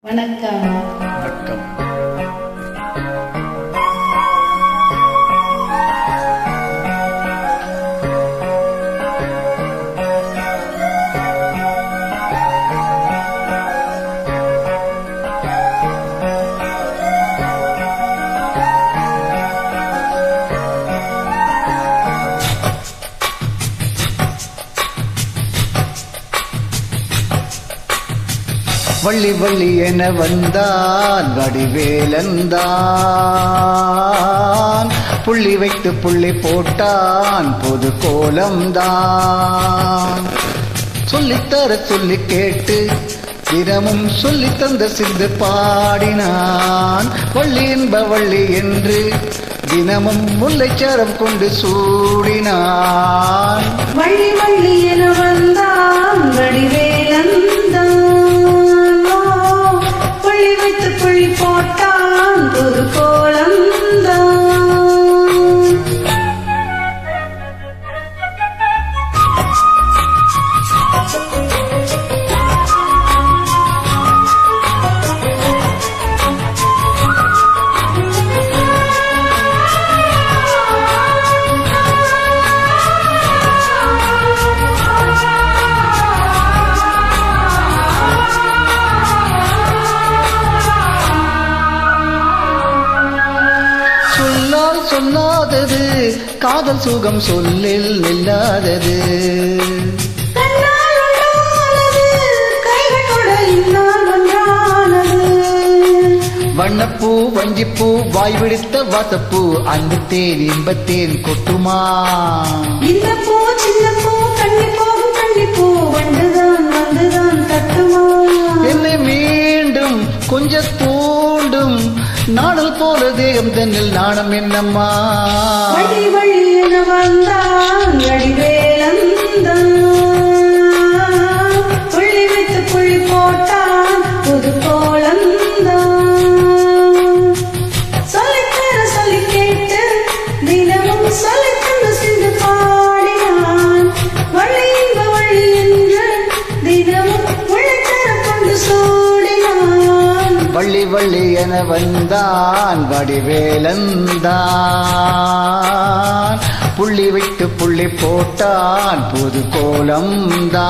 வணக்கம். வணக்கம். வள்ளி வள்ளி என வந்தான் வடிவேலந்தான், புள்ளி வைத்து புள்ளி போட்டான் பொது கோலம்தான். சொல்லித்தர சொல்லி கேட்டு தினமும் சொல்லி தந்த சிந்து பாடினான். வள்ளி என்ப வள்ளி என்று தினமும் முல்லைச்சாரம் கொண்டு சூடினான். வள்ளி வள்ளி என வந்தான் வடிவேலந்தான், புள்ளி வைத்து புள்ளி போட்டான் புது கோலம்தான். சொல்லாதது காதல் சுகம் சொல்லில் நில்லாதது. வண்ணப்பூ வஞ்சிப்பூ வாய் விடுத்த வாசப்பூ அன்பத்தேன் இன்பத்தேன் கொட்டுமா. இந்த பூ சின்ன பூ கண்ணி போகும் கண்ணிப்பூ வந்துதான் வந்துதான் கட்டுமா. என்னை மீண்டும் கொஞ்ச தூண்டும் நாடல் போல தேகம் தன்னில் நாணம் என்னம்மா. வள்ளி வள்ளி என வந்தான் வடிவேலந்தான், புள்ளி வைத்து புள்ளி போட்டான் புது கோலம்தான். சொல்லித்தர சொல்லி கேட்டு தினமும் சொல்லி தந்து சிந்து பாடினான். வள்ளி என்ப வள்ளி என்று தினமும் முள்ளைத்தர கொண்டு சூடினான். வள்ளி வள்ளி என வந்தான் வடிவேலந்தான், புள்ளி வைத்து புள்ளி போட்டான் புது கோலம்தான்.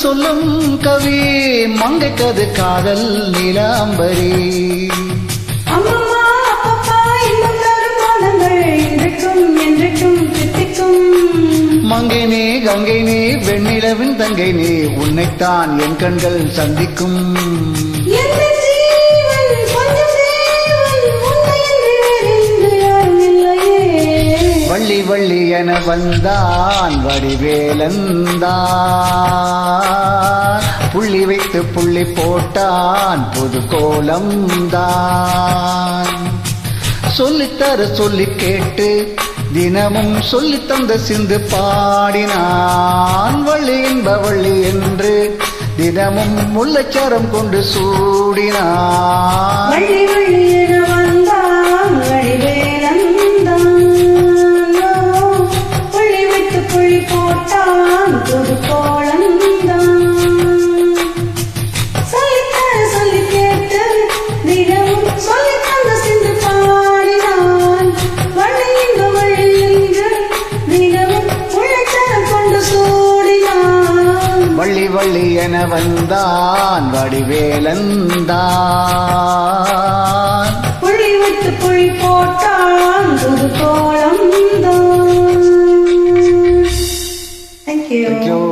சொல்லும் கவி மங்கைக்கது காதல் நீலாம்பரி. அம்மம்மா அப்பப்பா இன்னும் தரும் மாதங்கள் இன்றைக்கும் என்றைக்கும் தித்திக்கும். மங்கை நீ கங்கை நீ வெண்ணிலவின் தங்கை நீ, உன்னைத்தான் என் கண்கள் சந்திக்கும். வள்ளி வள்ளி என வந்தான் வடிவேலந்தான், புள்ளி வைத்து புள்ளி போட்டான் புது கோலம்தான். சொல்லித்தர சொல்லி கேட்டு தினமும் சொல்லி தந்த சிந்து பாடினான். வள்ளி என்ப வள்ளி என்று தினமும் முல்லைச்சாரம் கொண்டு சூடினான். வள்ளி வள்ளி என வந்தான் வடிவேலந்தான், புள்ளி வைத்து புள்ளி போட்டான் புது கோலம்தான். சொல்லித்தர சொல்லி கேட்டு தினமும் சொல்லி தந்த சிந்து பாடினான். வள்ளி என்ப வள்ளி என்று தினமும் முள்ளைச்சரம் கொண்டு சூடினான். வள்ளி வள்ளி என வந்தான் வடிவேலந்தான், புள்ளி வைத்து புள்ளி போட்டான் புது கோலம்தான். Thank you.